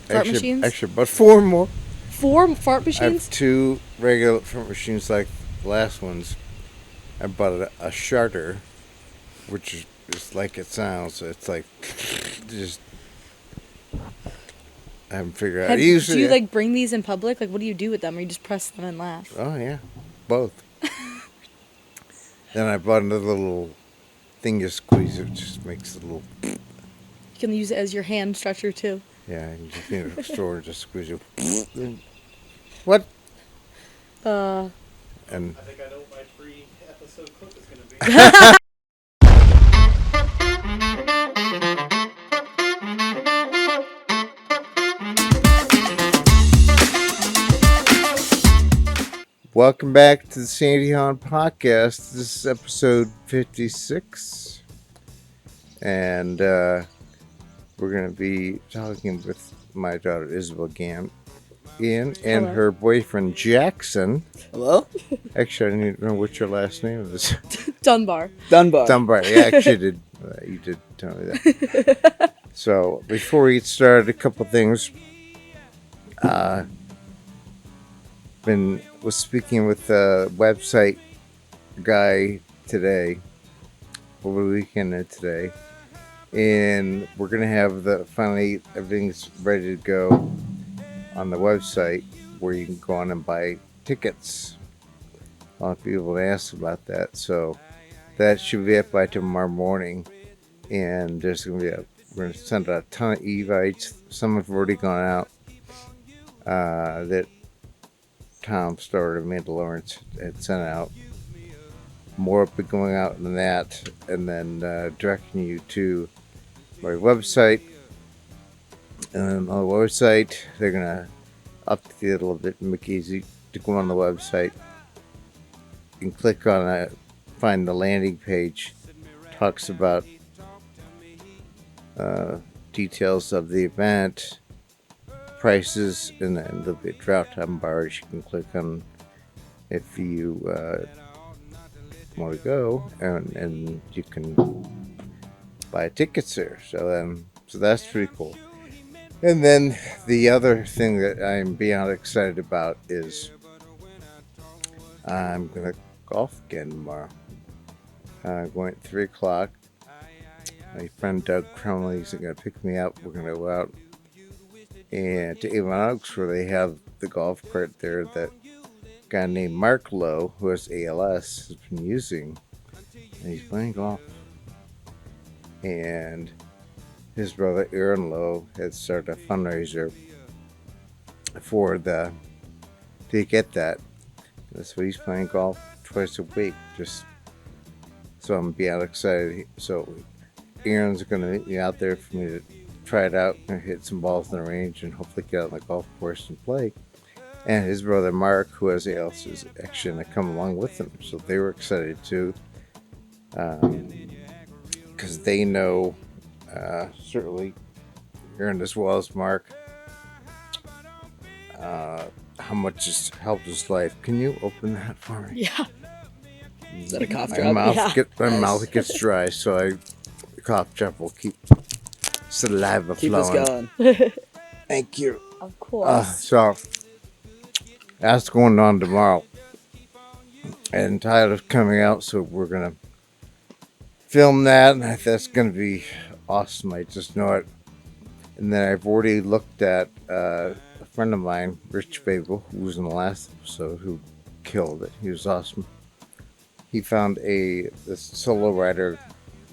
Fart Actually, machines? actually, but 4 more. 4 fart I have machines? 2 regular fart machines like the last ones. I bought a Sharter, which is like it sounds. It's like just I haven't figured out. Do you Usually, like bring these in public? Like, what do you do with them? Or you just press them and laugh? oh yeah, both. Then I bought another little thing you squeeze. It just makes a little. You can use it as your hand stretcher too. Yeah, you just need a store and just squeeze it. What? Uh, And I think I know what my free episode clip is going to be. welcome back to the Sandy Hahn podcast. This is episode 56. And we're going to be talking with my daughter Isabel Ian and Hello. her boyfriend Jackson. Hello? Actually, I need to know what your last name is. Dunbar. Dunbar. Dunbar. Yeah, actually, did you did tell me that. So before we get started, a couple things. Was speaking with the website guy today, over the weekend and today, and we're gonna have finally everything's ready to go on the website where you can go on and buy tickets. A lot of people asked about that, so that should be up by tomorrow morning. And there's gonna be we're gonna send out a ton of evites. Some have already gone out. That Tom Storer, Amanda Lawrence had sent out. More will be going out than that, and then directing you to my website. And then on the website, they're gonna update it a little bit and make it easy to go on the website. You can click on it, find the landing page. Talks about details of the event, prices, and then there'll be a drop down bar you can click on if you want to go, and you can buy tickets there. So that's pretty cool. And then the other thing that I'm beyond excited about is I'm gonna golf again tomorrow. Going at 3:00. My friend Doug Crumley's going to pick me up. We're going to go out and to Avon Oaks, where they have the golf cart there that a guy named Mark Lowe, who has ALS, has been using, and he's playing golf. And his brother Aaron Lowe had started a fundraiser to get that. So he's playing golf twice a week. So I'm beyond excited. So Aaron's going to meet me out there for me to try it out and hit some balls in the range and hopefully get on the golf course and play. And his brother Mark, who has ALS, is actually going to come along with him. So they were excited too. Because they know, certainly Aaron as well as Mark, how much it's helped his life. Can you open that for me? Yeah. Is that a cough My drop? mouth gets dry, so the cough drop will keep saliva Keep flowing. us going. Thank you. Of course. So that's going on tomorrow, and Tyler's coming out, so we're gonna film that, and that's gonna be awesome. I just know it. And then I've already looked at a friend of mine, Rich Babel, who was in the last episode, who killed it. He was awesome. He found this solo rider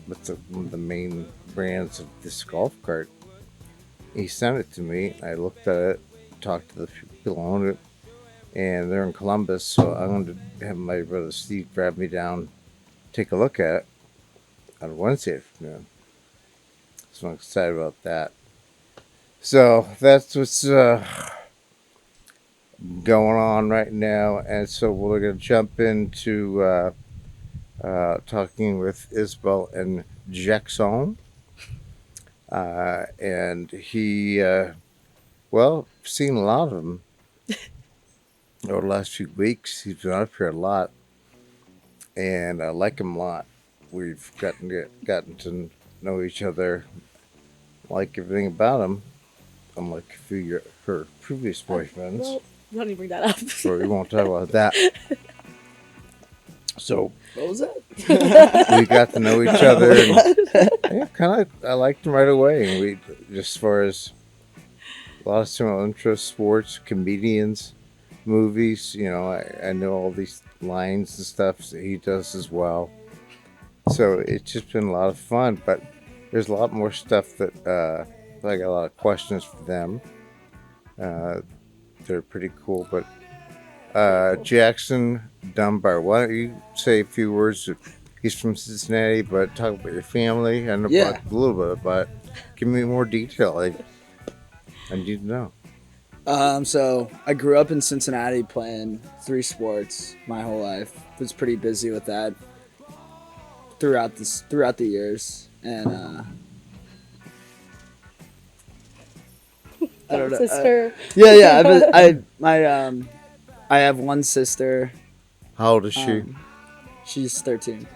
with one of the main brands of this golf cart. He sent it to me. I looked at it, talked to the people who own it, and they're in Columbus. So I'm going to have my brother Steve grab me down, take a look at it on Wednesday afternoon. So I'm excited about that. So that's what's going on right now, and so we're going to jump into talking with Isabel and Jackson. And he, seen a lot of them over the last few weeks. He's been up here a lot, and I like him a lot. We've gotten to know each other, like everything about him. unlike a few her previous boyfriends. Well, don't even bring that up. So we won't talk about that. So What was that? we got to know each other, and yeah, kind of I liked him right away. And we just as far as a lot of similar interests, sports, comedians, movies. You know, I know all these lines and stuff that he does as well. So it's just been a lot of fun. But there's a lot more stuff that I got a lot of questions for them. They're pretty cool. But Jackson Dunbar, why don't you say a few words? He's from Cincinnati, but talk about your family. I know Yeah. a little bit, but give me more detail. I need to know. So I grew up in Cincinnati playing 3 sports my whole life. Was pretty busy with that throughout the years, and I don't know. Sister. I have one sister. How old is she? She's 13.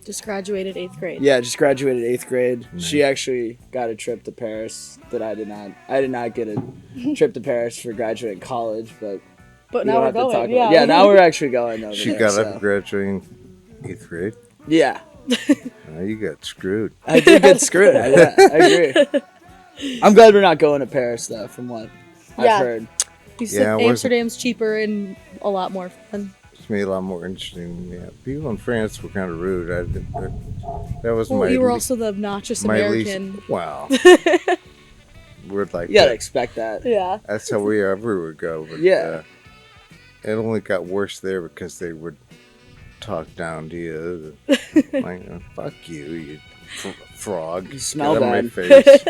Just graduated 8th grade. Yeah, just graduated 8th grade. Nice. She actually got a trip to Paris that I did not. I did not get a trip to Paris for graduating college, but But we now don't we're have to talk going. about- Yeah. yeah, now we're actually going over She there. got so. up graduating 8th grade. Yeah, You got screwed. I did get screwed. I agree. I'm glad we're not going to Paris though, from what Yeah. I've heard. You Yeah, said it wasn't- Amsterdam's cheaper and a lot more fun. It's made a lot more interesting. Yeah, people in France were kind of rude. That was Well, my. you were le- also the obnoxious my American. least. Wow. We're like You gotta that. expect that. Yeah. That's how we ever would go. But, Yeah. it only got worse there because they would talk down to you. Like, fuck you frog. You smell Get out of my bad. face.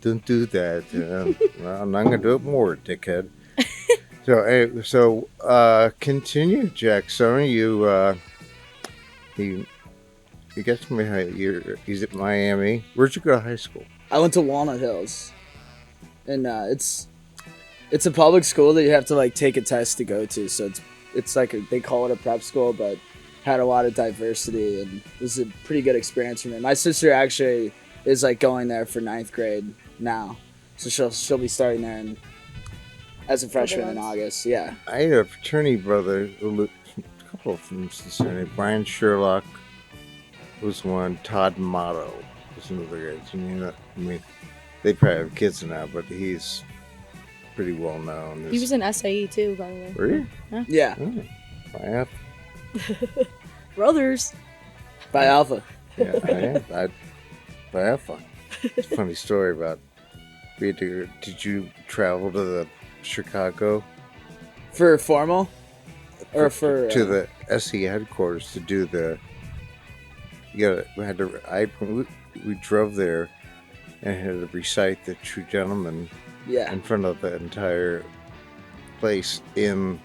Don't do that. Well, I'm not gonna do it more, dickhead. So continue, Jack. So you got to me. He's at Miami. Where'd you go to high school? I went to Walnut Hills, and it's a public school that you have to like take a test to go to. So it's like they call it a prep school, but had a lot of diversity, and it was a pretty good experience for me. My sister actually is like going there for 9th grade now, so she'll be starting there as a freshman in months. August. Yeah, I had a fraternity brother, a couple from Cincinnati. Brian Sherlock was one. Todd Motto was another guy. I mean, they probably have kids now, but he's pretty well known. He was in SAE too, by the way. Were you? yeah, Oh, I have. Brothers. by Alpha. Yeah, I am. I have fun. It's a funny story about. Did you travel to the Chicago For formal, or for to the SE headquarters to do the? We drove there and had to recite the True Gentleman yeah. in front of the entire place in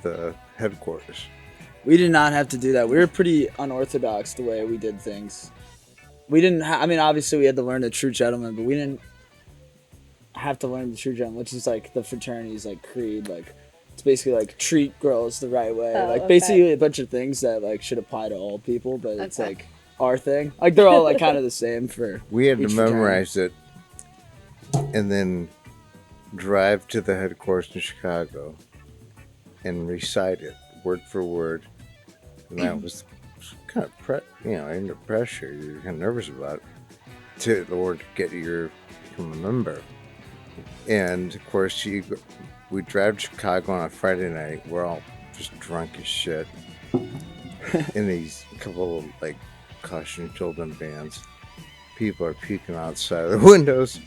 the headquarters. We did not have to do that. We were pretty unorthodox the way we did things. We didn't. Obviously, we had to learn the True Gentleman, but we didn't have to learn the True Gentleman, which is like the fraternity's like creed. Like it's basically like treat girls the right way. Oh, like okay. basically a bunch of things that like should apply to all people, but it's Okay. like our thing. Like they're all like kind of the same for. We had to each fraternity. memorize it and then drive to the headquarters in Chicago and recite it word for word. And that was kind of, under pressure. You're kind of nervous about it in order to get your become a member. And of course, we drive to Chicago on a Friday night. We're all just drunk as shit in these couple of like caution children bands. People are peeking outside of the windows.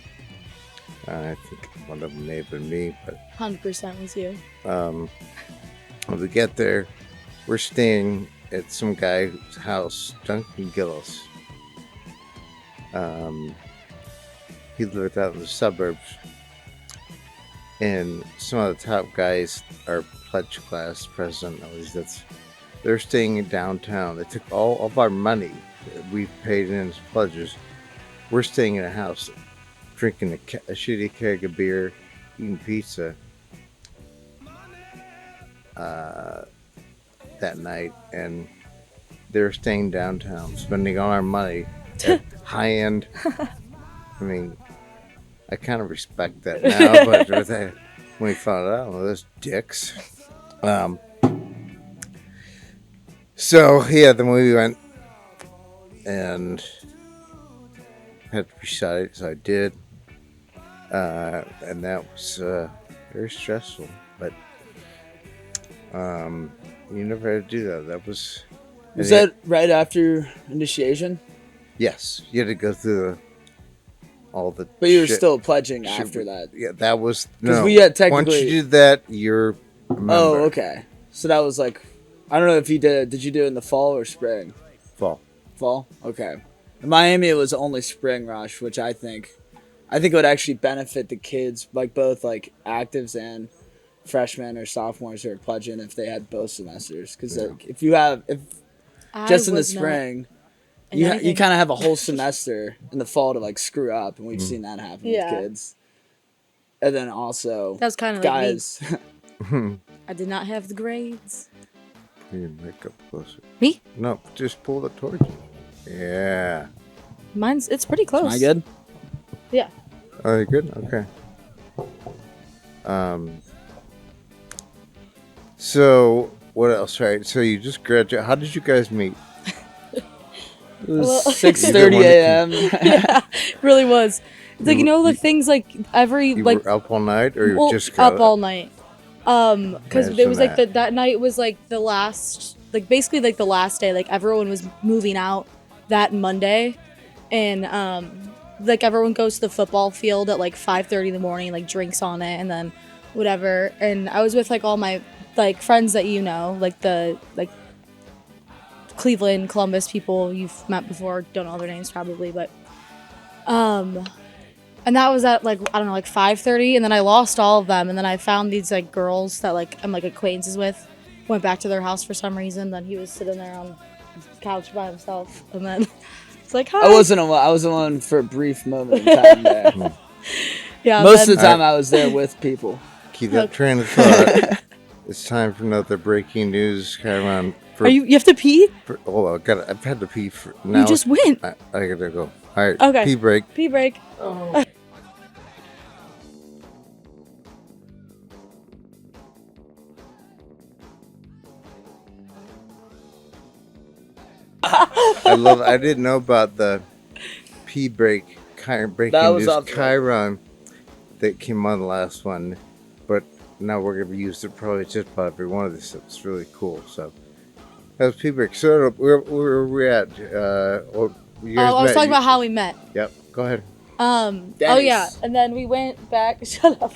I think one of them may have been me, but 100% was you. when we get there, we're staying at some guy's house, Duncan Gillis. He lived out in the suburbs. And some of the top guys, our pledge class president, at least they're staying in downtown. They took all of our money that we paid in as pledges. We're staying in a house, drinking a shitty keg of beer, eating pizza that night, and they're staying downtown, spending all our money at high-end I mean, I kind of respect that now, but when we found out, well, those dicks. So yeah, then we went and had to recite, so I did, and that was very stressful. But you never had to do that. That was. Was that right after initiation? Yes, you had to go through all the. But you were shit- still pledging shit- after that. Yeah, that was 'Cause no. we had Once technically- you did that, you're a member. Oh, okay. So that was like, I don't know if you did. Did you do it in the fall or spring? Fall. Fall. Okay. In Miami, it was only spring rush, which I think it would actually benefit the kids, like both like actives and freshmen or sophomores who are pledging if they had both semesters. Because like, if just in the spring, you kind of have a whole semester in the fall to like screw up, and we've seen that happen with kids. And then also, That was kind of guys. like me. I did not have the grades. Pull your makeup closer. Me? No, just pull it towards you. Yeah. It's pretty close. Am I good? Yeah. Oh, you good? Okay. So what else? Right. So you just graduated. How did you guys meet? It was Well- 6:30 a.m. Yeah, it really was. It's like, the things like every, You like, were up all night, or you well, just got up all night. Because Imagine there was like that. that night was like the last, like basically like the last day. Like everyone was moving out that Monday, and like everyone goes to the football field at like 5:30 in the morning, like drinks on it, and then whatever. And I was with like all my like friends that like the like Cleveland, Columbus people you've met before. Don't know their names probably, but and that was at like, I don't know, like 5:30, and then I lost all of them, and then I found these like girls that like I'm like acquaintances with. Went back to their house for some reason. Then he was sitting there on the couch by himself, and then it's like, hi. I was alone for a brief moment in time there. Yeah. Most of then- the time, I was there with people. keep that train of thought. It's time for another breaking news. Come on. you have to pee? Hold on, I've had to pee for now. You just went. I gotta go. All right. Okay. Pee break. Pee break. I didn't know about the pee break breaking That was news up there. Chiron that came on the last one, but now we're gonna use it probably just about every one of these. It's really cool. So that was pee break. So where were we at? You guys I was met. talking about how we met. Yep. Go ahead. Oh Denny's. yeah, and then we went back. Shut up.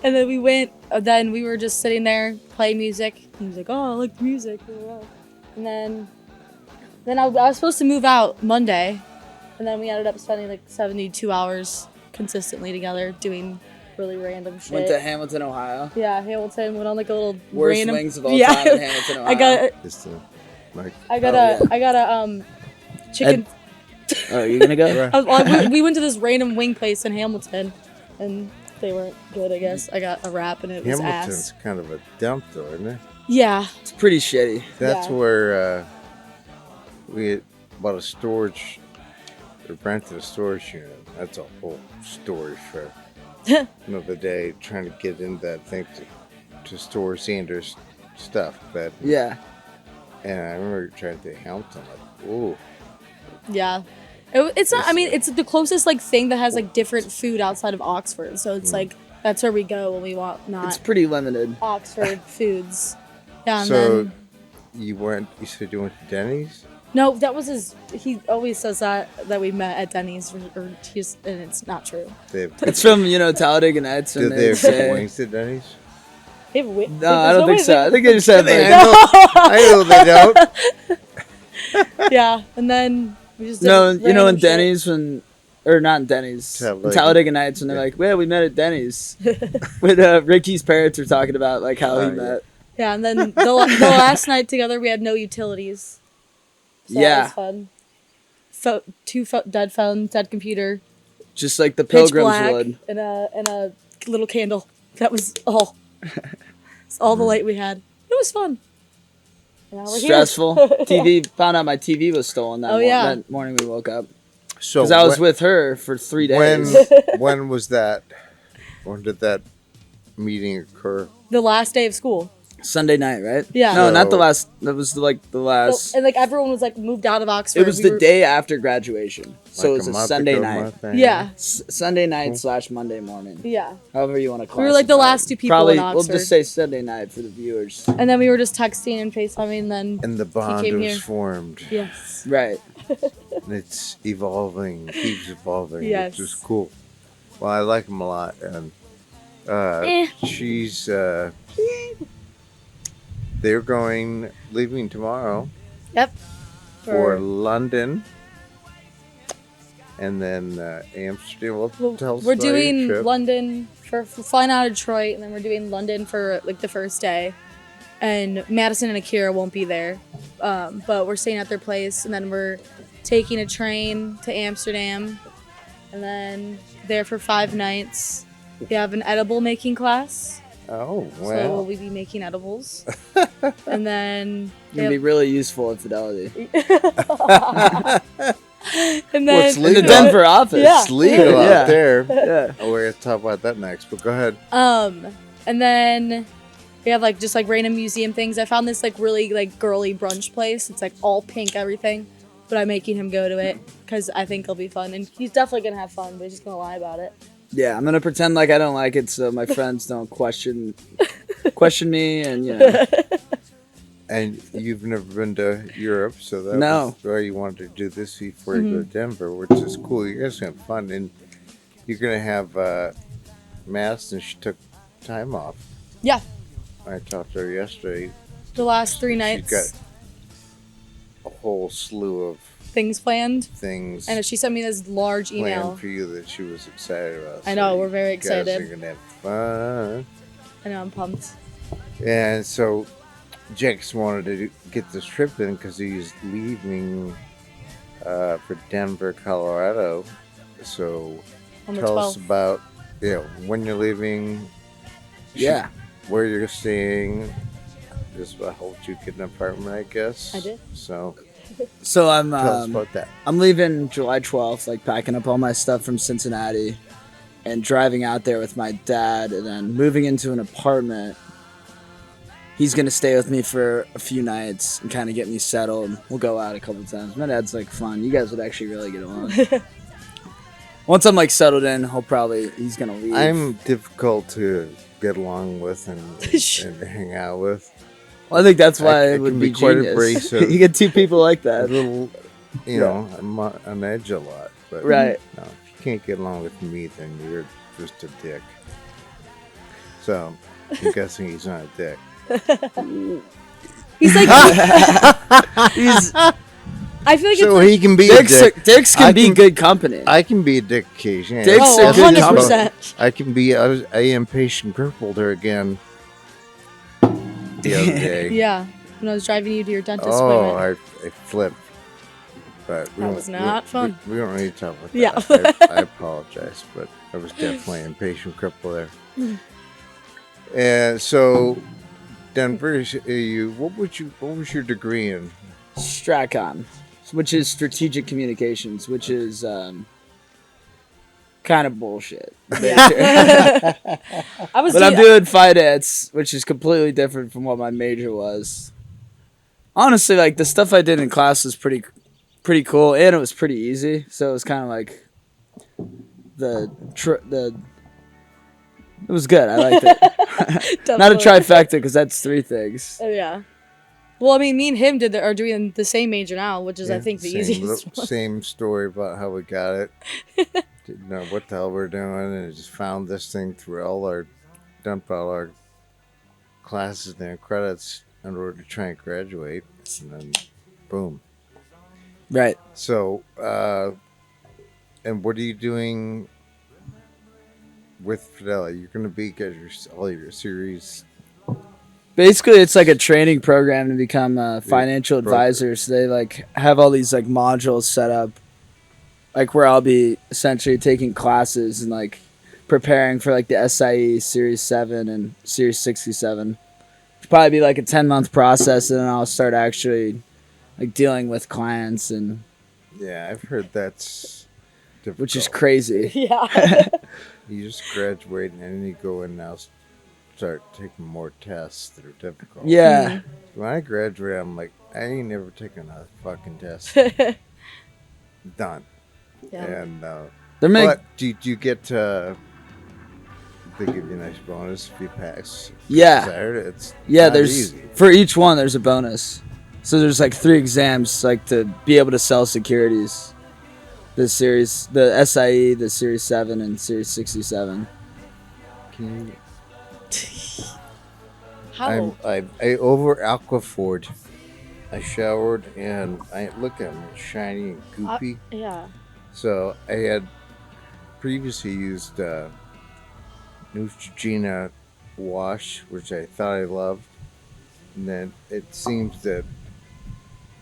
And then we went. Then we were just sitting there playing music. He was like, "Oh, I like music." And then I was supposed to move out Monday, and then we ended up spending like 72 hours consistently together doing really random shit. Went to Hamilton, Ohio. Yeah, Hamilton went on like a little Worst random. wings of all time in Hamilton, Ohio. I got Mike. I got Oh, a I got a chicken. Oh, you gonna go? We went to this random wing place in Hamilton, and they weren't good. I guess I got a wrap and it was Hamilton's ass. kind of a dump, though, isn't it? Yeah, It's pretty shitty. That's Yeah. where we bought a storage, or rented a storage unit. That's a whole story for another day. Trying to get in that thing to store Sanders' stuff. But Yeah. and I remember trying to Hamilton, like, ooh, yeah. It's not. I mean, it's the closest like thing that has like different food outside of Oxford. So it's like that's where we go when we want It's not pretty limited. Oxford foods. Yeah. And so then, you said you went to Denny's? no, that was his. He always says that we met at Denny's, and it's not true. They have It's from, Talladega Nights. Did And they have say, good wings at Denny's? They have wi- No, I don't think there's so. no I think they just have I know they don't. Yeah, and then we just did in random shit. Denny's or not in Denny's, Talladega. Talladega Nights, and they're like, well, we met at Denny's. With Ricky's parents were talking about like how he Oh, yeah. met. Yeah, and then the last night together we had no utilities. So Yeah. that was fun. Dead phone, dead computer, Just like the pitch Pilgrims black, would. and a little candle. That was all. It's all the light we had. It was fun. And now we're here. Stressful. TV, found out my TV was stolen Oh, yeah. that morning we woke up. So Because I was with her for 3 when days. when was that? When did that meeting occur? The last day of school. Sunday night, right? Yeah. No, not the So- last. That was like the last. And like everyone was like moved out of Oxford. It was the day after graduation, so Like it was a month Sunday ago, night. month and a Yeah. half? Sunday night / Monday morning. Yeah. However you want to classify. We were like the last it. two people Probably, in we'll Oxford. just say Sunday night for the viewers. And then we were just texting and FaceTiming, and then And the bond came was here. formed. yes. Right. And it's evolving, keeps evolving, Yes. which is cool. Well, I like him a lot, and she's they're leaving tomorrow Yep. for London, and then Amsterdam. Well, tell us We're about your doing trip. London for flying out of Detroit, and then we're doing London for like the first day. And Madison and Akira won't be there, but we're staying at their place, and then we're taking a train to Amsterdam, and then there for 5 nights. We have an edible making class, Oh so wow! we'll be making edibles, and then Gonna be really usful at Fidelity. and Well, it's then In the legal. Denver office. Yeah. It's legal Yeah. out there. Yeah. Oh, we're gonna talk about that next, but go ahead. And then we have like just like random museum things. I found this like really like girly brunch place. It's like all pink everything, but I'm making him go to it because I think it'll be fun, and he's definitely gonna have fun, but he's just gonna lie about it. Yeah, I'm gonna pretend like I don't like it, so my friends don't question me, and you know. And you've never been to Europe, so that No. was why you wanted to do this before you go to Denver, which is cool. You guys are gonna have fun, and you're gonna have Madison. She took time off. Yeah, I talked to her yesterday. the last 3 nights, She's got a whole slew of things planned, things and she sent me this large planned email. for you that she was excited about. I know, So we're very you guys excited. are gonna have fun. I know, I'm pumped. And so Jake's wanted to get this trip in because he's leaving for Denver, Colorado. So On the tell us 12th. about when you're leaving, Yeah. where you're staying. Just I helped you get an apartment, I guess. I did. So So I'm tell us about that. I'm leaving July 12th, like packing up all my stuff from Cincinnati and driving out there with my dad and then moving into an apartment. He's going to stay with me for a few nights and kind of get me settled. We'll go out a couple times. My dad's like fun. You guys would actually really get along. Once I'm like settled in, he's going to leave. I'm difficult to get along with and hang out with. Well, I think that's why I it would can be be quite genius. abrasive. You get two people like A that. little, I'm on edge a lot. But Right. no, if you can't get along with me, then you're just a dick. So I'm guessing he's not a dick. He's like, He's, I feel like So it's he can be a dick. Dicks can I be can- good company. I can be a dick occasionally. Dicks oh, are good 100%. I can be. I am patient crippled her again the other day. Yeah, when I was driving you to your dentist Oh, appointment. I flipped. But That was not fun. We don't need to talk about Yeah. that. I apologize, but I was definitely an impatient cripple there. And so, Denver, what was your degree in? Stracon, which is strategic communications, which is kind of bullshit. I was But I'm doing, doing finance, which is completely different from what my major was. Honestly, like the stuff I did in class was pretty cool, and it was pretty easy. So it was kind of like it was good. I liked it. Not a definitely. trifecta because that's 3 things. Oh, yeah. Well, I mean, me and him are doing the same major now, which is I think the Same easiest one. Same story about how we got it. Didn't know what the hell we're doing, and just found this thing through dumped all our classes and credits in order to try and graduate, and then boom. Right. So, and what are you doing with Fidelity? You're going to get all your series. Basically, it's like a training program to become a financial broker. advisor. So they like have all these like modules set up, like where I'll be essentially taking classes and like preparing for like the SIE Series 7 and Series 67. It'll probably be like a 10-month process, and then I'll start actually like dealing with clients and Yeah, I've heard that's difficult. which is crazy. Yeah. You just graduate and then you go in now, start taking more tests that are difficult. Yeah. When I graduated, I'm like, I ain't never taken a fucking test. Done. Yeah. And They're make but do you get they give you a nice bonus if you pass? Yeah. 'Cause I heard it's Yeah, not there's easy. for each one there's a bonus. So there's like 3 exams like to be able to sell securities. The SIE, the Series 7 and Series 67. Can you? How? I over aquafored. I showered and I look at them shiny and goopy. Yeah. So I had previously used Neutrogena wash, which I thought I loved, and then it seems that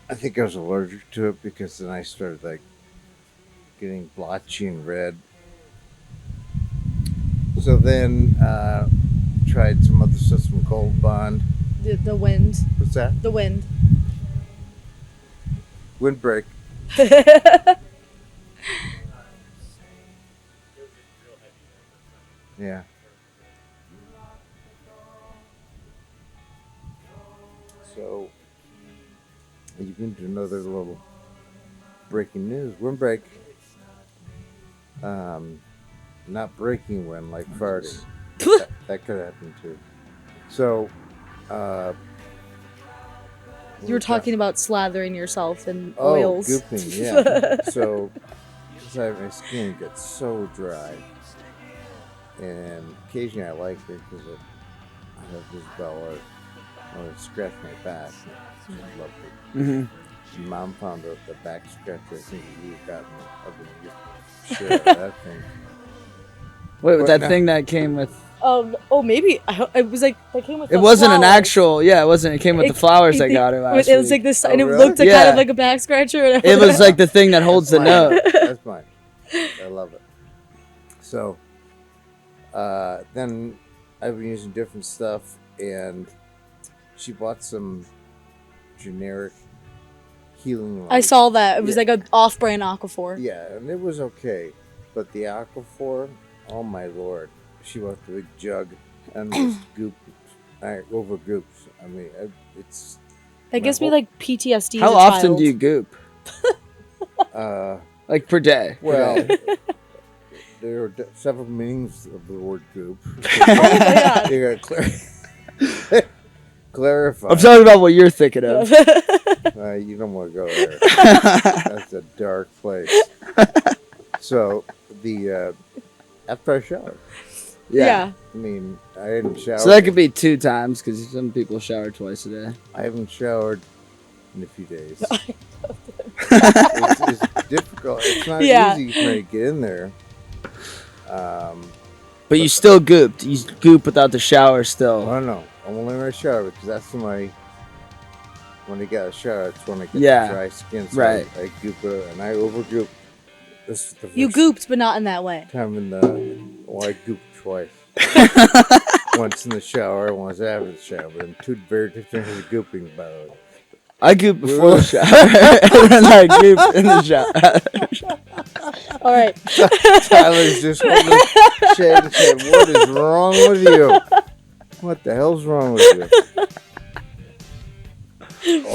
I think I was allergic to it because then I started like getting blotchy and red. So then tried some other stuff, some Gold Bond. The wind. What's that? The wind. Windbreak. Yeah. So you can do another little breaking news. Windbreak. Not breaking wind like farting. That could happen too. So You were talking about slathering yourself in oh, oils. gooping, yeah. So my skin gets so dry. And occasionally I like it because I have this Bella when it scratch my back. It's just lovely. Mm-hmm. Mom found the back scratcher. I think you got me. I've been share that thing. Wait, But that no. thing that came with Maybe it was like that came with. it the wasn't an flowers. actual. Yeah, it wasn't. It came with the flowers I got her last It was week. like this, Oh, and it really? looked like Yeah. kind of like a back scratcher. And It was like the thing that holds the note. That's mine. I love it. So, then I've been using different stuff, and she bought some generic healing. I light. saw that it was Yeah. like an off-brand Aquaphor. Yeah, and it was okay, but the Aquaphor, oh my lord, she bought the big jug and just over goops. I mean, it's. That gives me whole- like PTSD. How as a often child. do you goop? Like per day? Well, there are several meanings of the word goop. Oh my god. You gotta clarify. I'm talking about what you're thinking of. You don't want to go there. That's a dark place. So after I showered, Yeah. I mean, I didn't shower. So that could be 2 times because some people shower twice a day. I haven't showered in a few days. It's difficult. It's not Yeah. easy for me to get in there. But you still gooped. You goop without the shower still. I don't know. I'm only when I shower because that's when I get a shower. It's when I get Yeah. the dry skin. So Right. I goop it and I over goop. This is the You first gooped, but not in that way. time I gooped twice. Once in the shower, once after the shower. But I'm 2 very different kinds of gooping, by the way. I goop before the shower, and then I goop in the shower. All right. Tyler's just holding shade and saying, "What is wrong with you? What the hell's wrong with you?"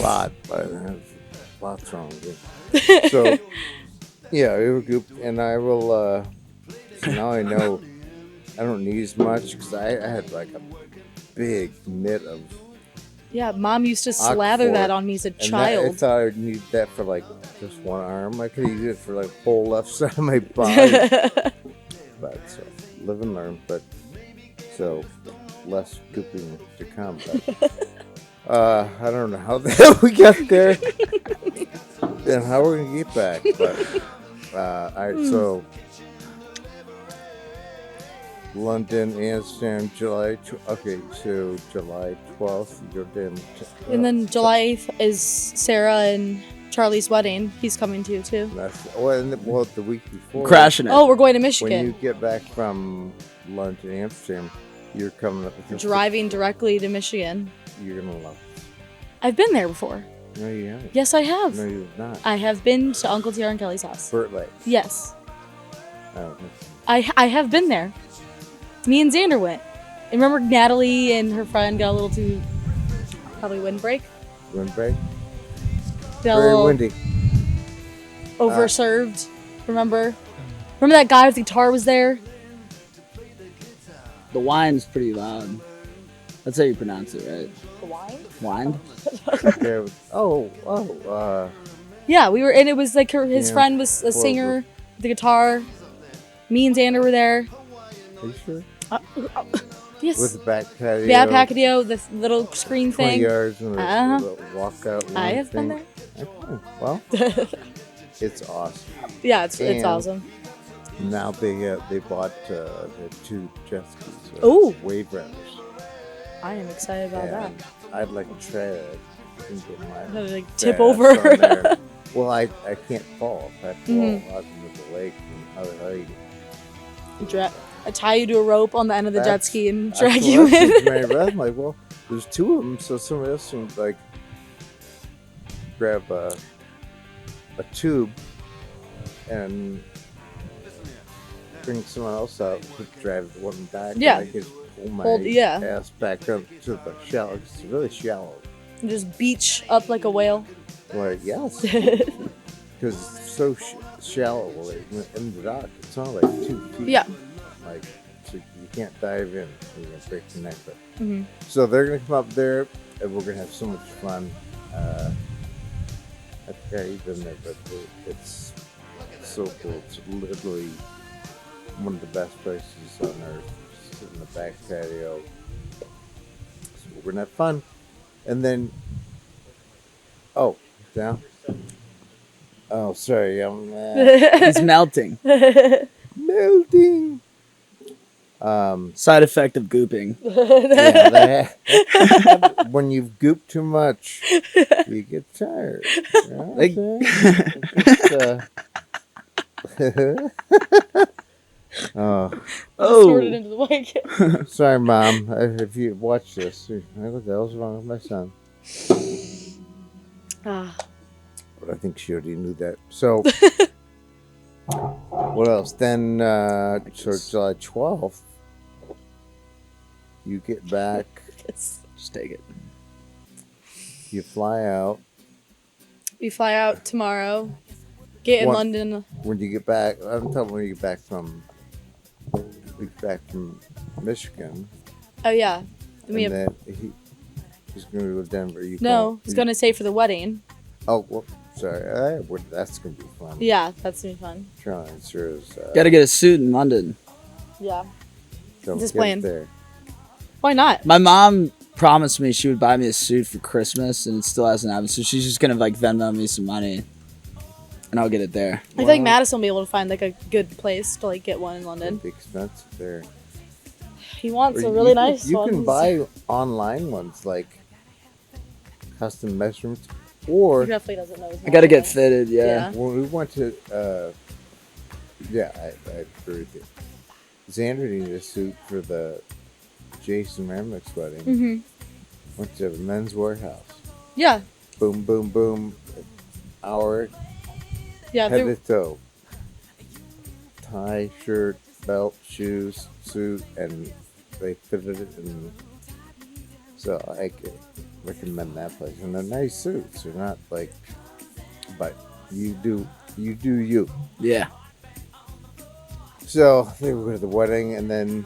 Lots wrong with you. So, yeah, we were gooped, and I will. So now I know I don't need as much because I had like a big mitt of. Yeah, Mom used to slather Aquaphor. that on me as a And I child. thought I'd need that for like just one arm. I could use it for like whole left side of my body. But so live and learn. But so less gooping to come. But I don't know how the hell we got there and how we're gonna get back. But all right, so London, Amsterdam, July. Okay, so July 12th, you go down. And then July 8th is Sarah and Charlie's wedding. He's coming to too. That's the week before. Crashing it. Oh, we're going to When Michigan. you get back from London, Amsterdam, you're coming up with Driving directly to Michigan. You're gonna love I've been there before. it. No, you haven't. Yes, I have. No, you've not. I have been to Uncle Tara and Kelly's house. Burt Lake. Yes. Oh, I have been there. Me and Xander went. And remember Natalie and her friend got a little too probably windbreak. windbreak. Got a Very little windy. overserved. Remember that guy with the guitar was there? The wine's pretty loud. That's how you pronounce it, right? The wine? Wine? Yeah, Yeah, we were, and it was like his Yeah, friend was a singer with the guitar. Me and Xander were there. are you sure? Yes. With the back patio. Yeah, patio, the little screen 20 thing. yards and a little walkout lawn I have thing. been there. Okay, well, it's awesome. Yeah, it's And awesome. Now they bought the 2 jet skis. Ooh. Wave runners. I am excited about that. And I'd like to try that. And get my Like tip ass over. on there. Well, I can't fall. If I fall Mm-hmm. out into the lake, and how you I tie you to a rope on the end of the jet That's- ski and That's drag what you I said to in. Mary Beth. I'm like, well, there's 2 of them, so somebody else can like grab a tube and bring someone else out to drive the one back. Yeah. And I could pull my yeah. ass back up to the shallow. It's really shallow. And just beach up like a whale. Like, yes. Because it's so shallow like, in the dock. It's only like 2 feet. Yeah. Like, so you can't dive in. You're going to break your neck. But Mm-hmm. so they're going to come up there, and we're going to have so much fun. I think I've been there, but it's so cool. It's literally one of the best places on earth. Sit in the back patio. So we're going to have fun. And then, down. Oh, sorry. I'm He's melting. melting. Side effect of gooping. Yeah, when you've gooped too much, you get tired. You know what I'm saying? Oh, Sorted into the mic. sorry, Mom. If you watch this, what the hell's wrong with my son? Ah, But I think she already knew that. So, what else? Then, so July 12th, you get back, Just take it. you fly out. we fly out tomorrow. Get in What? London. When you get back, I'm talking when you get back from Michigan, Oh yeah. Then we and have, then he's going to go to Denver. You no, call- he's gonna stay for the wedding. Oh, well, sorry. That's going to be fun. Yeah, that's gonna be fun. Trying sure is. Gotta get a suit in London. Yeah. Don't just get playing. there. Why not? My mom promised me she would buy me a suit for Christmas, and it still hasn't happened. So she's just gonna like Venmo me some money, and I'll get it there. I feel like Madison will be able to find like a good place to like get one in London. It'd be expensive there. He wants Or a really you nice can, you one. can buy online ones like custom measurements, or He definitely doesn't know. his I gotta get model. fitted. Yeah. Yeah. when we went to, I agree with you. Xander needed a suit for the Jason Ramnick's wedding. Mhm. Went to the Men's Warehouse. Yeah. Boom, boom, boom. Hour, Yeah. head There, to toe. Tie, shirt, belt, shoes, suit, and they fitted it. And so I could recommend that place. And they're nice suits. They're not like, but you do you. Yeah. So they were to the wedding, and then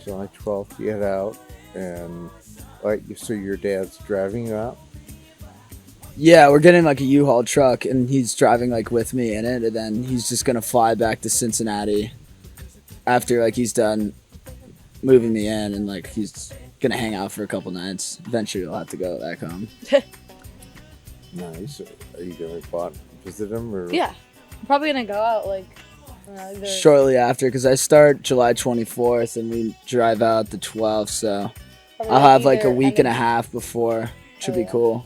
July 12th, you head out, and so your dad's driving you out. Yeah, we're getting like a U-Haul truck, and he's driving like with me in it, and then he's just gonna fly back to Cincinnati after like he's done moving me in, and like he's gonna hang out for a couple nights. Eventually, he'll have to go back home. Nice. Are you gonna visit him or? yeah. I'm probably gonna go out like. Either. Shortly after, because I start July 24th, and we drive out the 12th, so Probably I'll have like a either week end and a of- half before. Should Oh, be yeah. cool.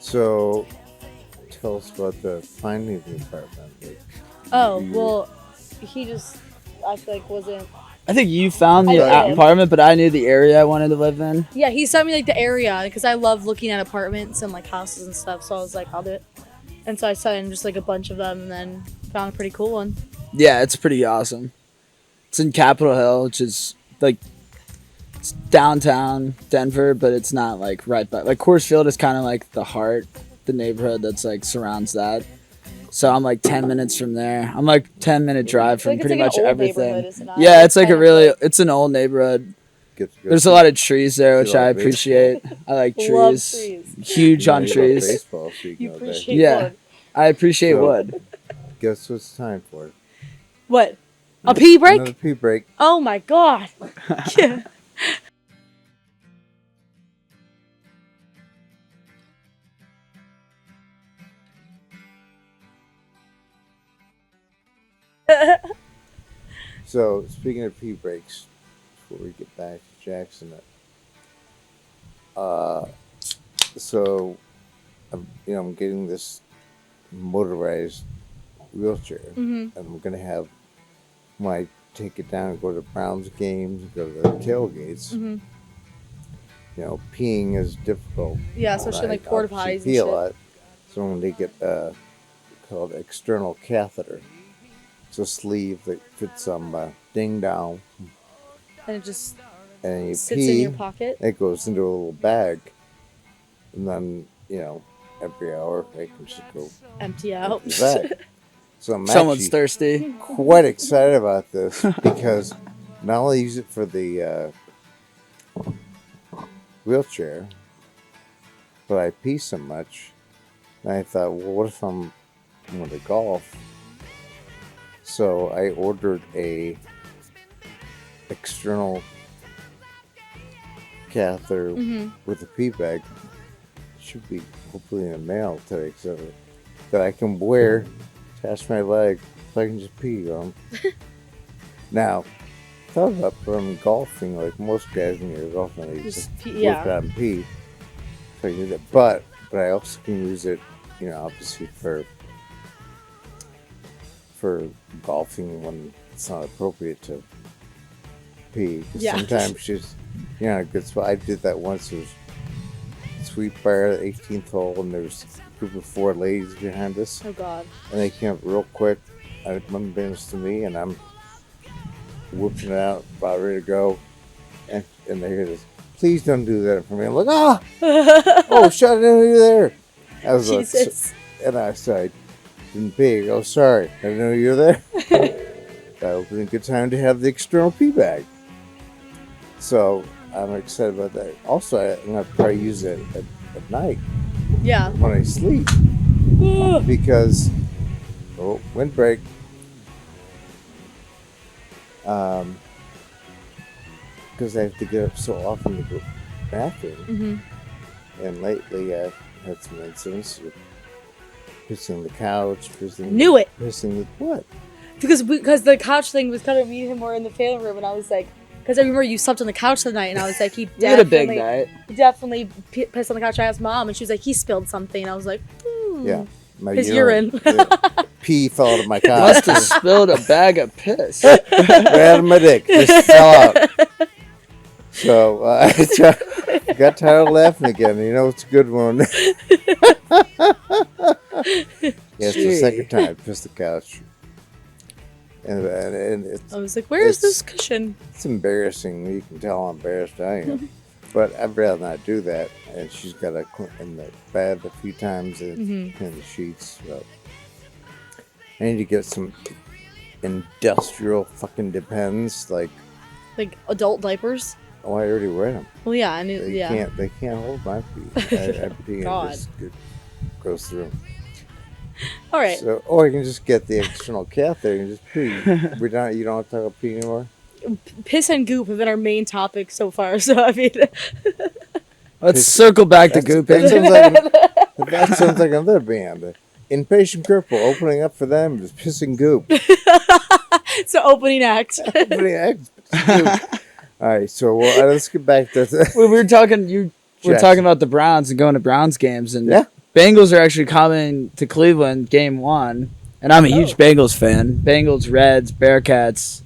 So, tell us about the finding of the apartment. Like, Oh you- well, he just I feel like wasn't. I think you found the I did. apartment, but I knew the area I wanted to live in. Yeah, he sent me like the area because I love looking at apartments and like houses and stuff. So I was like, I'll do it. And so I signed just like a bunch of them, and then found a pretty cool one. Yeah, it's pretty awesome. It's in Capitol Hill, which is like it's downtown Denver, but it's not like right by. Like Coors Field is kind of like the heart, the neighborhood that's like surrounds that. So I'm like 10 minutes from there. I'm like 10-minute drive from Like it's pretty like much an old everything. neighborhood, is it not? Yeah, it's like kind a of really, it's an old neighborhood. There's a lot of trees there, which I appreciate. I like Love trees. trees. Huge on You love trees. baseball, so you You go there. appreciate Yeah. wood. I appreciate So- wood. Guess what's the time for? What? A pee break? Another pee break. Oh my god. Yeah. So, speaking of pee breaks, before we get back to Jackson, so I'm getting this motorized wheelchair, and I'm gonna have when I take it down and go to Browns games, go to the tailgates. Peeing is difficult. Yeah, especially like porta potties and pee shit. a lot, so I'm gonna get called external catheter. It's a sleeve that fits some ding down, And it just and you sits pee. in your pocket. It goes into a little bag, and then every hour I can just go Empty out. empty the bag. So I'm Someone's actually thirsty. quite excited about this because not only use it for the wheelchair, but I pee so much, and I thought, well, what if I'm going to golf? So I ordered a external catheter with a pee bag. Should be hopefully in the mail today, so that I can wear, attach my leg, so I can just pee on. Now, I thought about from golfing, like most guys when you're golfing, they just Just pee, work yeah. out and pee. So I can do that, but I also can use it, obviously for golfing when it's not appropriate to pee. 'Cause Yeah. sometimes she's, a good spot. I did that once. It was sweet fire, the 18th hole, and there was a group of 4 ladies behind us, Oh god. and they came up real quick, unbeknownst to me, and I'm whooping it out, about ready to go, and they hear this, please don't do that for me. I'm like, oh, shit, I didn't know you were there. I was Jesus. and I said, I didn't pee. Oh, sorry, I didn't know you were there. That would be a good time to have the external pee bag. So I'm excited about that. Also, I'm going to probably use it at night Yeah. when I sleep because, windbreak. Because I have to get up so often to go to the bathroom. And lately I've had some incidents with pissing the couch, Knew it. pissing the what? Because the couch thing was kind of me and him were in the family room, and I was like, because I remember you slept on the couch the night, and I was like, he We had a big definitely, night. he definitely pissed on the couch. I asked Mom, and she was like, he spilled something. And I was like, Yeah. My His urine. Pee fell out of my Must couch. have spilled a bag of piss. Right out of my dick. Just fell out. So I got tired of laughing again. It's a good one. It's the second time I pissed the couch. And it's, I was like, where is this cushion? it's embarrassing. You can tell how embarrassed I am. But I'd rather not do that. And she's got to clean in the bed a few times and clean the sheets. So I need to get some industrial fucking Depends. Like, Adult diapers. I already wear them. Well, yeah, I knew. They can't hold my pee. I pee and God. just goes through. All right. So, or you can just get the external catheter and just pee. You don't have to talk about pee anymore. Piss and goop have been our main topic so far. So I mean, Let's circle back to gooping. That sounds like another band. Inpatient Cripple, opening up for them is Piss and Goop. it's the opening act. Opening act, Goop. All right, so let's get back to We were talking. We're Jackson. talking about the Browns and going to Browns games, and Yeah. Bengals are actually coming to Cleveland game 1, and I'm a huge Bengals fan. Bengals, Reds, Bearcats,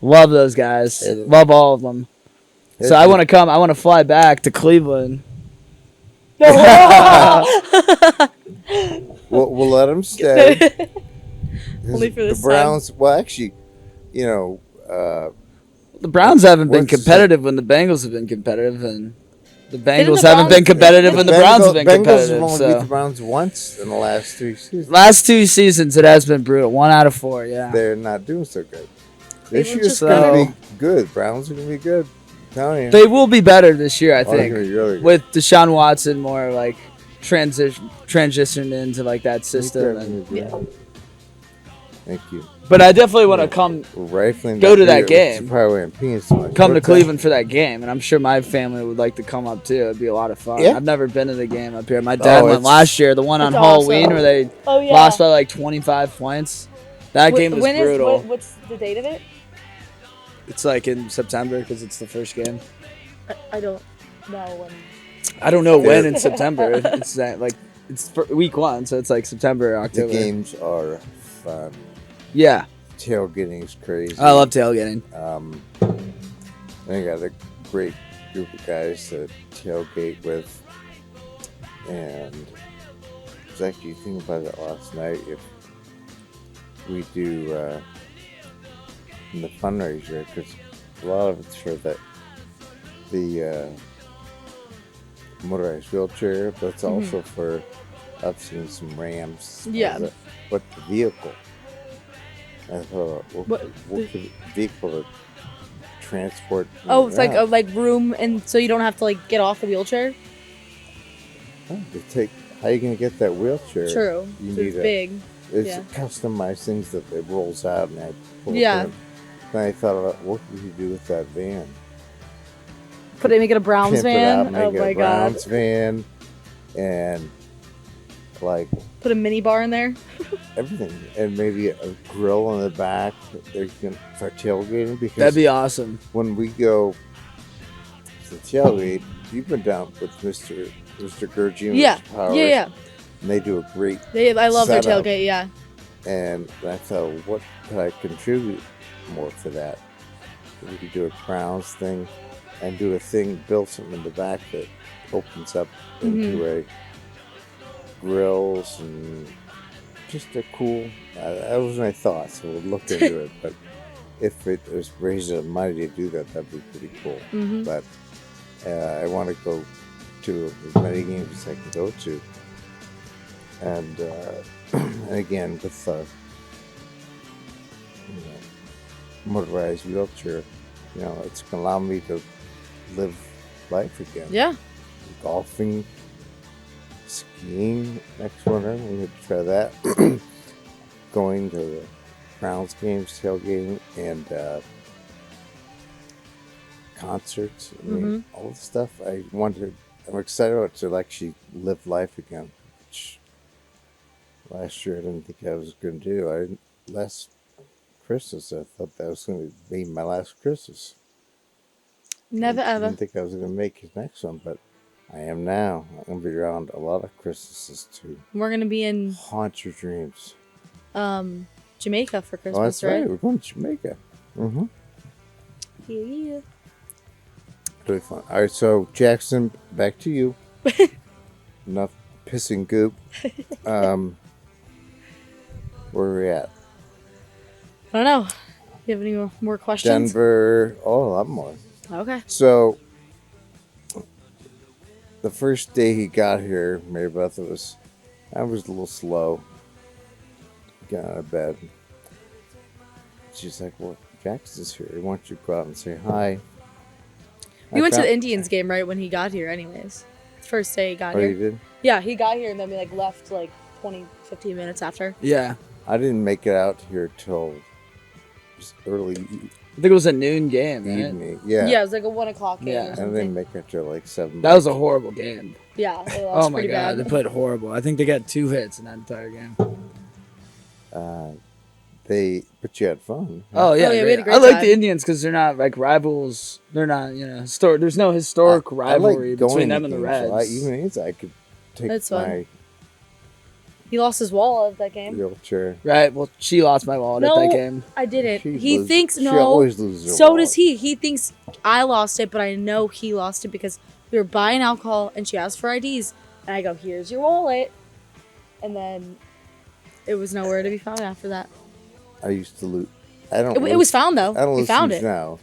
love those guys. Love all of them. So I want to come. I want to fly back to Cleveland. We'll let them stay. Only for this the Browns. Well, actually, you know, The Browns haven't been What's the- competitive when the Bengals have been competitive, and the Didn't Bengals the haven't been Browns- competitive when the Browns have been Bengals have competitive. only beat the So Browns once in the last 3 seasons. last 2 seasons, it has been brutal. 1 out of 4. Yeah. They're not doing so good. This Cleveland's year's just gonna be good. Browns are gonna be good. I'm telling you. They will be better this year, I Oh, they're think, gonna be really good. with Deshaun Watson more like transitioned into like that system. And, Yeah. Thank you. but I definitely want to come We're rifling Go to beer, that which is game. Probably in penis so much. come to What's that? Cleveland for that game, and I'm sure my family would like to come up too. It'd be a lot of fun. Yeah. I've never been to the game up here. My dad Oh, went it's- last year, the one on It's Halloween awesome. where they Oh yeah. lost by like 25 points. That game was brutal. What's the date of it? It's like in September because it's the first game. I don't know when. I don't know when They're- in September. It's like it's for week 1, so it's like September or The October. games are fun. Yeah, Tailgating is crazy. I love tailgating. I got a great group of guys to tailgate with, and I was actually thinking about it last night. If we do in the fundraiser, because a lot of it's for the motorized wheelchair, but it's also for I've seen some Rams. Yeah. But the vehicle. I thought, what could vehicle to transport? me Oh, it's around? like room, and so you don't have to like get off the wheelchair. Oh, to take. How you gonna get that wheelchair? True. You So need it's a. big. It's yeah. customized things that it rolls out and I pull Yeah. in. Then I thought about what could you do with that van? Make it a Browns Pimp it van. out, make Oh it my a god. Browns van, and like Put a mini bar in there. everything, and maybe a grill in the back that you can for tailgating. Because That'd be awesome. when we go to the tailgate, you've been down with Mr. Gurgi and Yeah. Mr. Powers, Yeah. and they do a great. I love their Setup. tailgate. Yeah. And I thought, what could I contribute more to that? We could do a Browns thing and do a thing, build something in the back that opens up into a grills and just a cool. That was my thought, so we'll look into it. But if it was raising money to do that, that'd be pretty cool. But I want to go to as many games as I can go to. And again, with motorized wheelchair, it's gonna allow me to live life again. Yeah. Golfing, skiing next winter. We could try that. Going to the Browns games, tailgating, and concerts. I mean, all the stuff I'm excited about to actually live life again. Which last year I didn't think I was going to do. Last Christmas I thought that was going to be my last Christmas. Never I ever. didn't think I was going to make his next one, but I am now. I'm going to be around a lot of Christmases to We're gonna be in haunt your dreams. Jamaica for Oh, Christmas, that's right. right? We're going to Jamaica. Mm-hmm. Yeah. Really fun. All right, so Jackson, back to you. Enough pissing goop. Where are we at? I don't know. You have any more questions? Denver. Oh, a lot more. Okay. So, the first day he got here, Mary Beth I was a little slow. Getting out of bed. She's like, well, Jackson's here. Why don't you go out and say hi? We went to the Indians game right when he got here anyways. First day he got Oh, here. you did? Yeah, he got here and then we left 15 minutes after. Yeah, I didn't make it out here till just early I think it was a noon game, right? evening. Yeah. Yeah, it was like a 1 o'clock game Yeah. or I something. didn't make it till 7. That was a horrible game. Yeah, they lost Oh my pretty god, bad. they played horrible. I think they got 2 hits in that entire game. But you had fun. Oh yeah, yeah, we had a great. great I like time. the Indians because they're not like rivals. They're not, historic. There's no historic rivalry I like going between to them and the games. Reds. Even means I could take That's my fun. He lost his wallet that game. wheelchair. Right. Well, she lost my wallet No, at that game. I didn't. She He loses- thinks She no. always loses her So wallet. does he. He thinks I lost it, but I know he lost it because we were buying alcohol and she asked for IDs. And I go, here's your wallet. and then it was nowhere to be found after that. I used to loot. I don't. It was found though. I don't We lose found things it. now.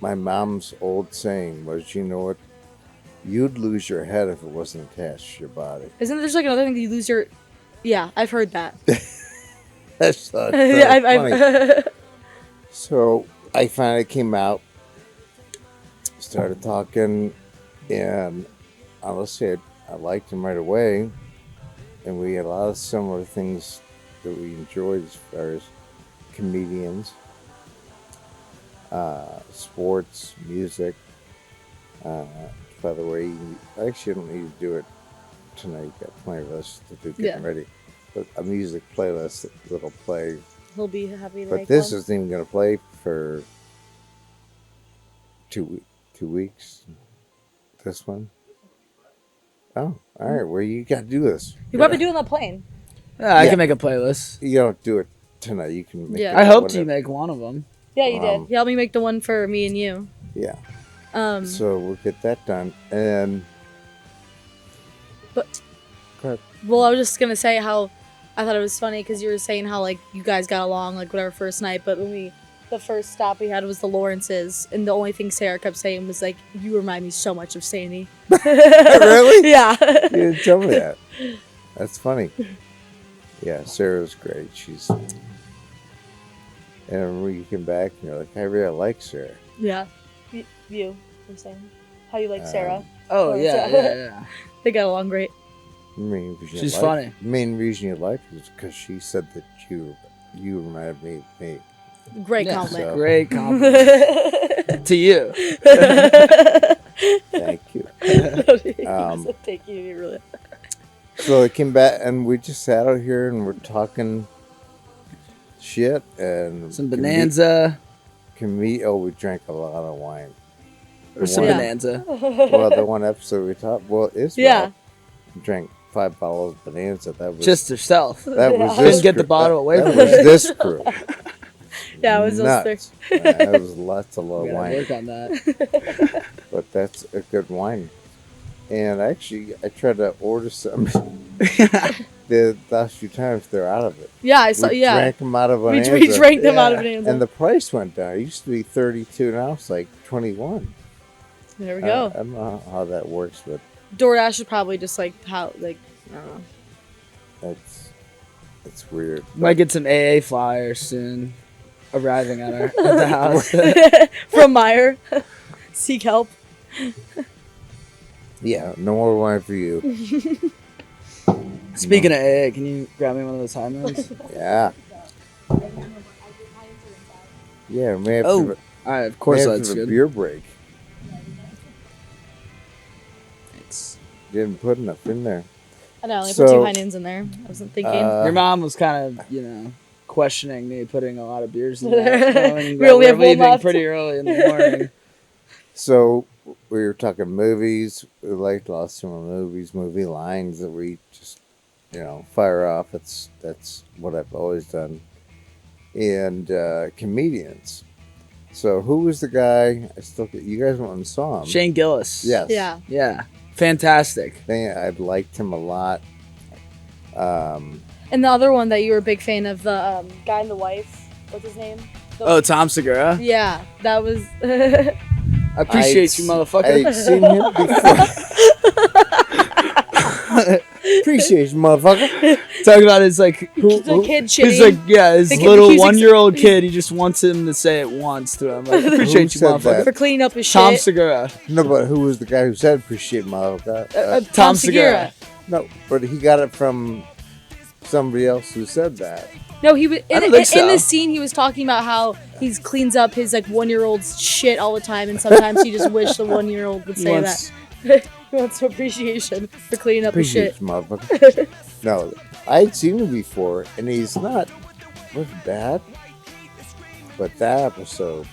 My mom's old saying was, "You know what? You'd lose your head if it wasn't attached to your body." Isn't there just like another thing that you lose your? Yeah, I've heard that. That's not Yeah, funny. So I finally came out, started talking, and honestly, I liked him right away. And we had a lot of similar things that we enjoyed as far as comedians, sports, music. By the way, I actually don't need to do it tonight. Got plenty of us to do getting ready. But a music playlist that'll play. He'll be happy to But make this one. isn't even going to play for 2 weeks. This one. Oh, all right. Well, you got to do this. You might be doing the plane. Yeah, I Yeah. can make a playlist. You don't do it tonight. You can make Yeah. it I hoped whenever. you make one of them. Yeah, you did. You helped me make the one for me and you. Yeah. Um, So we'll get that done. And but go ahead. well, I was just gonna say how I thought it was funny because you were saying how like you guys got along like whatever first night, but when the first stop we had was the Lawrences, and the only thing Sarah kept saying was like, "You remind me so much of Sandy." Really? Yeah. You didn't tell me that. That's funny. Yeah, Sarah's great. She's. And when you came back, and you're like, I really like Sarah. Yeah. You were saying how you like Sarah. Oh, Oh, yeah, yeah. yeah. They got along great. Main reason She's you funny. liked- Main reason you liked her is because she said that you reminded me of me. Great Yeah, compliment. so- Great compliment to you. Thank you. Thank you. You really. So I came back, and we just sat out here, and we're talking shit and Some Bonanza we drank a lot of wine. or some Yeah. Bonanza. Well, the one episode we talked, Israel Yeah. drank 5 bottles of Bonanza. That was Just herself. that was Yeah. this Couldn't get the crew. bottle away That from was her. this crew. Yeah, it was those three. Nuts. That was lots of We gotta wine, work on that. but that's a good wine. And actually, I tried to order some. The last few times they're out of it. Yeah, I saw. We Yeah, drank them out of we Bonanza. drank them out of Yeah. Bonanza. And the price went down. It used to be 32, now it's like 21. There we go. I don't know how that works, but DoorDash is probably just like how like I don't know. it's weird. Might get some AA flyers soon arriving at the house. From Meyer. Seek help. Yeah, no more wine for you. Speaking of AA, can you grab me one of those high noons? Yeah. Yeah, we may have Oh, to, all right, of course may have that's to have a good. beer break. Thanks. Didn't put enough in there. I know, I only So, put 2 Heinens in there. I wasn't thinking. Your mom was kind of, questioning me putting a lot of beers in there. knowing We that only we're have one leaving left. pretty early in the morning. So we were talking movies. We liked lots of movies, movie lines that we just, fire off. That's what I've always done. And comedians. So who was the guy? You guys went and saw him. Shane Gillis. Yes. Yeah. Yeah. Fantastic. I liked him a lot. And the other one that you were a big fan of, the guy and the wife. What's his name? Oh, Tom Segura. Yeah, that was. I appreciate you, motherfucker. I'd seen him before. Appreciate you, motherfucker. Talking about his the kid his shitty. his The kid little he's 1-year-old kid. He just wants him to say it once to him. Like, appreciate you, said motherfucker. For cleaning up his Tom shit. Segura. No, but who was the guy who said appreciate motherfucker? Tom Segura. No, but he got it from somebody else who said that. No, he was I don't in think so. this scene. He was talking about how he cleans up his 1-year-old's shit all the time, and sometimes he just wish the 1-year-old would He say wants- that. He wants appreciation for cleaning up his Appreciate shit. you, motherfucker. No, I'd seen him before, and he's not bad. But that episode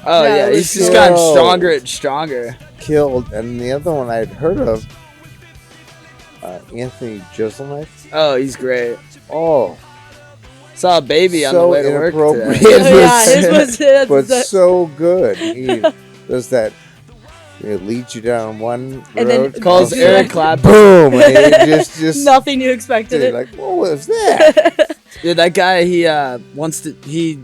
Oh Yeah, yeah, it he's was just cool. gotten stronger and stronger. killed, and the other one I'd heard of, Anthony Jeselnik. Oh, he's great. Oh, Saw a baby on So the way to work inappropriate. today. It Oh, yeah, was- his was but so good. He does that. It leads you down one And then road. Calls Yeah. Eric Clapton. Boom! And it just Nothing you expected dude, it. like, what was that? Yeah, that guy, he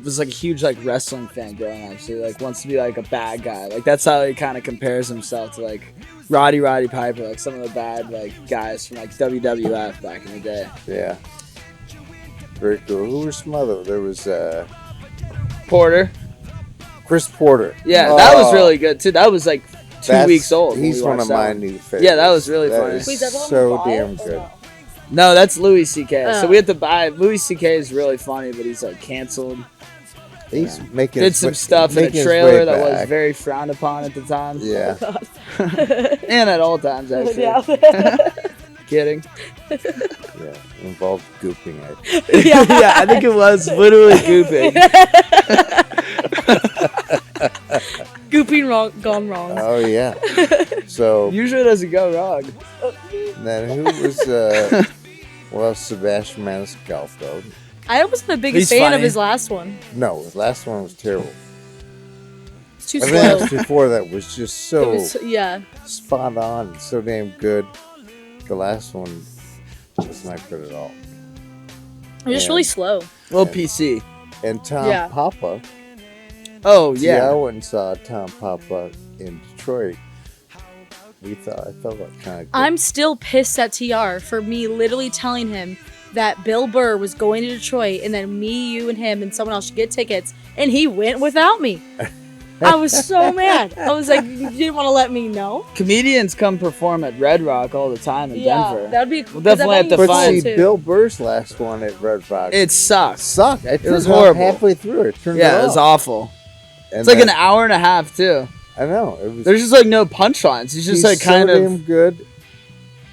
was like a huge like wrestling fan growing up, so he like wants to be like a bad guy. Like that's how he kind of compares himself to like Roddy Piper, like some of the bad like guys from like WWF back in the day. Yeah. Very cool. Who was some other? There was Porter. Chris Porter. Yeah, that was Oh, really good too. That was like 2 weeks old. when He's we one watched of that my one. new favorites. Yeah, that was really That funny. is Wait, is that the one so with damn Wyatt, or good. no? No, that's Louis C.K. So Oh. we had to buy Louis C.K. is really funny, but he's like canceled. He's making Did his some way- stuff in a making his trailer way that was back. very frowned upon at the time. Yeah. And at all times, actually. Yeah. Kidding. Yeah. Involved gooping. I think. Yeah, I think it was literally gooping. Gooping wrong, gone wrong. Oh yeah. So Usually it doesn't go wrong. then who was well, Sebastian Maniscalco. I wasn't the biggest He's fan of funny. his last one. No, the last one was terrible. It's too Everything slow. else before that was just It so was, yeah. spot on and so damn good. The last one was not good at all. It was just Yeah. really slow. Little PC. And Tom Yeah. Papa. Oh, Yeah, I yeah. went and saw Tom Papa in Detroit. I felt like kind of. I'm still pissed at TR for me literally telling him that Bill Burr was going to Detroit and then me, you, and him and someone else should get tickets, and he went without me. I was so mad. I was like, you didn't want to let me know? Comedians come perform at Red Rock all the time in Denver. that would be. We'll definitely have to But find- see, Bill Burr's last one at Red Rock It sucks. sucked. It was off horrible. halfway through. It turned Yeah, it it was off. awful. And It's like an then- hour and a half, too. I know. It was. There's just like no punchlines. He's just like kind so of. damn good.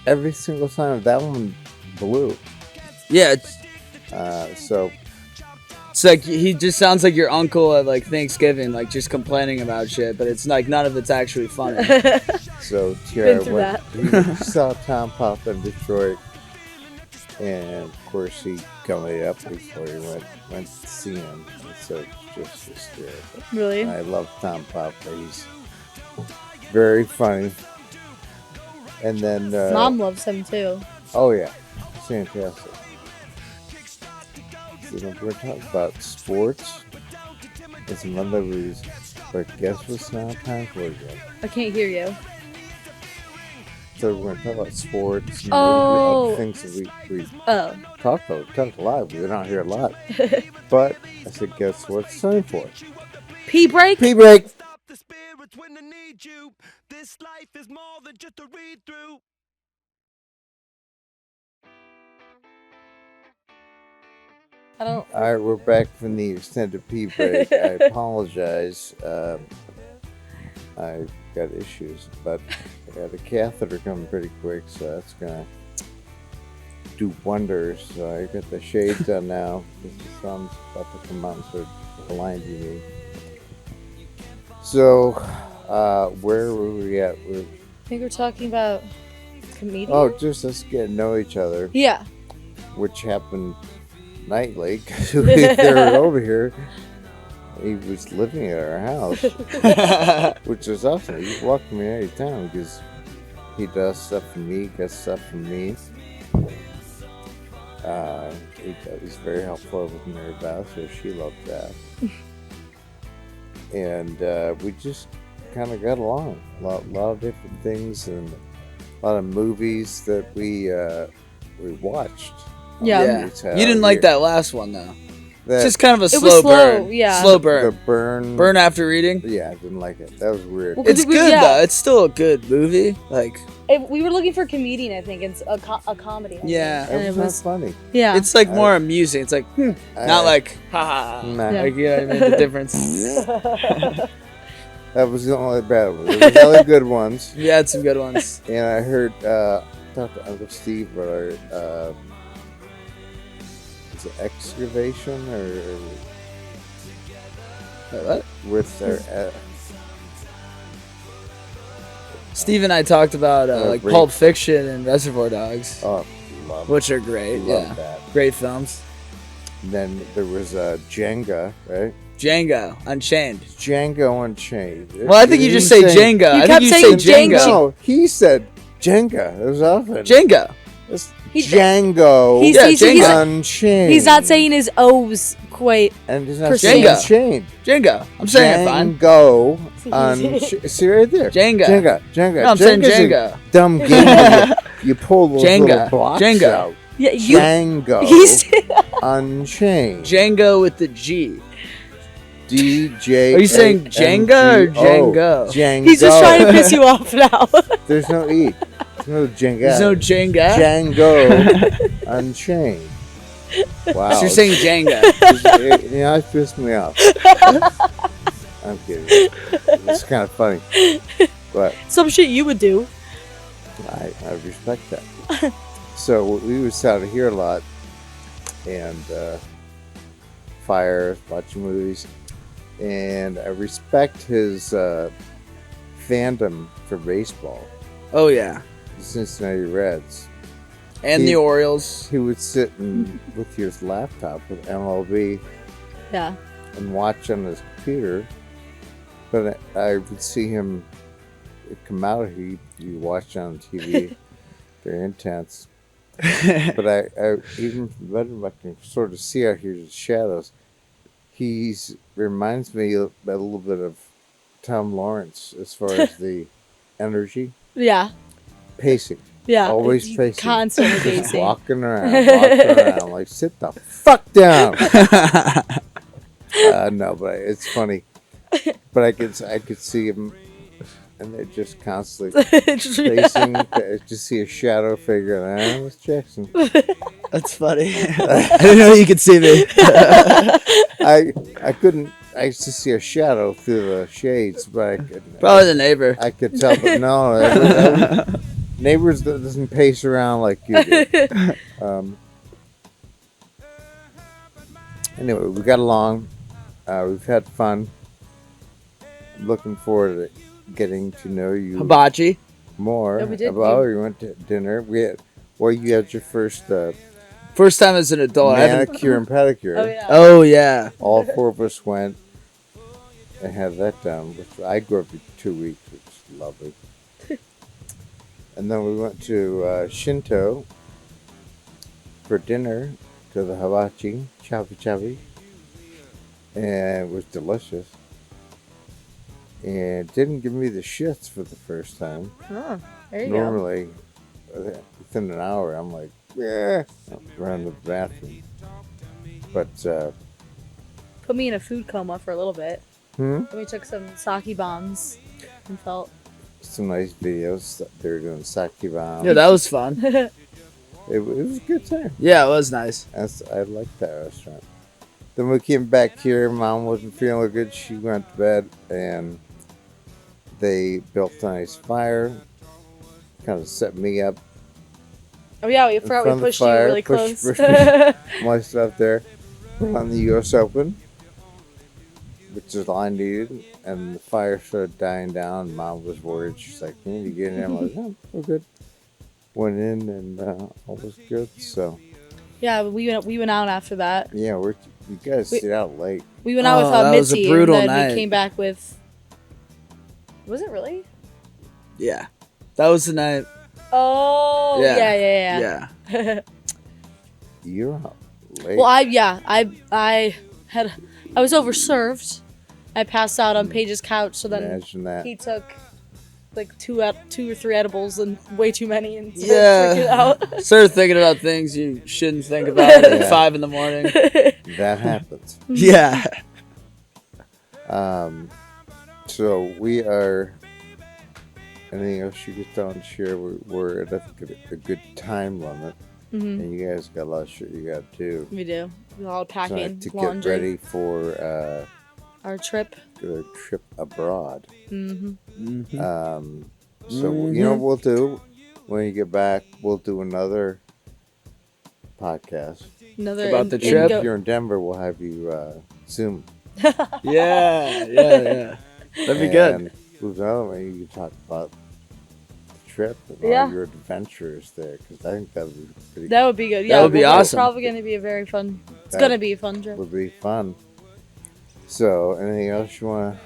Every single time that one blew. Yeah, So it's like he just sounds like your uncle at like Thanksgiving, like just complaining about shit, but it's like none of it's actually funny. So Been Tiara through went. He saw Tom Papa in Detroit, and of course he called me up before he went to see him. And so it's just hysterical. Really? And I love Tom Papa. He's very funny. And then Mom loves him too. oh yeah, fantastic. So then we're talking about sports. It's another reason. But guess what's now time for again? I can't hear you. So we're going to talk about sports and Oh. other things that we Oh. talk about. We talk a lot. We're not here a lot. But I said, guess what it's time for? Pee break? Pee break. Stop the spirits when they need you. This life is more than just a read through. I don't. All right, we're back from the extended pee break. I apologize. I've got issues, but I got a catheter coming pretty quick, so that's going to do wonders. So I got the shades on now because the sun's about to come out and start blinding me. So, where were we at? I think we're talking about comedian. Oh, just let's get to know each other, Yeah. which happened nightly because they were over here. He was living at our house, which was awesome. He walked me out of town because he does stuff for me, gets stuff from me. He's very helpful with me about, so she loved that. And we just kind of got along. A lot of different things and a lot of movies that we watched. Yeah. You didn't like that last one though. That, It's just kind of a It was slow slow, burn. yeah. Slow the burn. burn. Burn after reading. Yeah, I didn't like it. That was weird. Well, 'cause It's it was- good yeah. though. It's still a good movie. Like We were looking for a comedian, I think. It's a comedy. I think. Yeah. And It was not funny. Yeah. it's like more amusing. It's like not like ha ha. Ha. Nah. Yeah. Like you know what I mean? The difference. That was the only bad one. There was other good ones. You had some good ones. And I heard, talked to Uncle Steve about is it excavation or What? with their Steve and I talked about like great. Pulp Fiction and Reservoir Dogs, love, which are great. love Yeah, that. great films. And then there was Jenga, right? Django Unchained. Django Unchained. Well, I think you just say Jenga. I kept think you saying say Jenga. No, he said Jenga. It was often. Jenga. Django Unchained. He's not saying his O's quite. And he's not per saying Jenga. Unchained. Jenga. I'm saying it fine. Django Unchained. See right there. Jenga. Jenga. No, I'm saying Jenga's a Jenga. dumb game where you pull those Jenga. little blocks Jenga. out. Yeah, Django He's Unchained. Django with the G. DJ. Are you saying Jenga or Django? Django. he's just trying to piss you off now. There's no E. There's no Jenga. There's no Jenga. Django Unchained. Wow. So you're saying Jenga. You know, it pissed me off. I'm kidding. It's kind of funny. But Some shit you would do. I respect that. So we was out of here a lot and fire, watching movies. And I respect his fandom for baseball. Oh yeah. The Cincinnati Reds. And the Orioles. He would sit with his laptop with MLB Yeah. and watch on his computer. But I would see him come out. He'd watch on TV. Very intense. But I even better, I can sort of see out here the shadows. He reminds me a little bit of Tom Lawrence as far as the energy. Yeah. Pacing. Yeah. Always He's pacing. constantly Just pacing. walking around. Like, sit the fuck down. No, but it's funny. But I could see him, and they're just constantly pacing. I just see a shadow figure. And it's Jackson. That's funny. I didn't know you could see me. I couldn't. I used to see a shadow through the shades, but I could. Probably the neighbor. I could tell, but no. Neighbors doesn't pace around like you do. Anyway, we got along. We've had fun. I'm looking forward to getting to know you Hibachi. more. Yeah, we did. We went to dinner. You had your first First time as an adult. I haven't. manicure and pedicure. Oh, yeah. Oh yeah. All four of us went and had that done, which I grew up for 2 weeks, which is lovely. And then we went to Shinto for dinner to the hibachi, chabi, and it was delicious. And didn't give me the shits for the first time. Oh, there you Normally, within an hour, I'm like, yeah, run to the bathroom. But, go. Put me in a food coma for a little bit. hmm? Then we took some sake bombs and felt. Some nice videos. They were doing sake bomb. Yeah, that was fun. It was a good time. Yeah, it was nice. I liked that restaurant. Then we came back here. Mom wasn't feeling good. She went to bed, and they built a nice fire. Kind of set me up. Oh yeah, we forgot we front of the pushed you fire, really pushed- close. pushed my stuff there. Put on the U.S. Open, which is all I needed. And the fire started dying down. Mom was worried. She's like, "You need to get in." I'm like, "Oh, we're good." Went in, and all was good. So Yeah, we went out after that. yeah, you guys We- stayed out late. We went out with that was a Mitzi, brutal and then night. we came back with. Was it really? Yeah, that was the night. Oh yeah. Yeah. You're out late. Well, I was overserved. I passed out on Paige's couch, so then Imagine that. he took like two or three edibles and way too many and Yeah. freaked out. Started thinking about things you shouldn't think about at Yeah. 5 in the morning. That happens. Yeah. So we are. Anything else you could tell and share? We're at a good time limit, and you guys got a lot of shit you got to do. We do. We're all packing Tonight to laundry. get ready for Our trip. the trip abroad. Mm-hmm. So you know what we'll do when you get back? We'll do another podcast. Another About the trip? If you're in Denver, we'll have you Zoom. Yeah. That'd be good. And who's another way you can talk about the trip and Yeah. all your adventures there, because I think that would be pretty. That would be good. That would be awesome. It's probably going to be a very fun. It's That going to be a fun trip. would be fun. So, anything else you want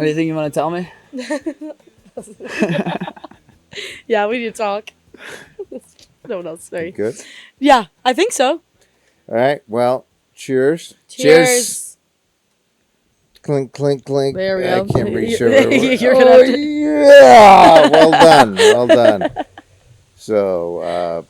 Anything you want to tell me? Yeah, we need to talk. No one else. to? Sorry. Good. Yeah, I think so. All right. Well, cheers. Cheers. Clink, clink, clink. There we I go. can't reach over. You're gonna Oh, have to- yeah. Well done. Well done. So,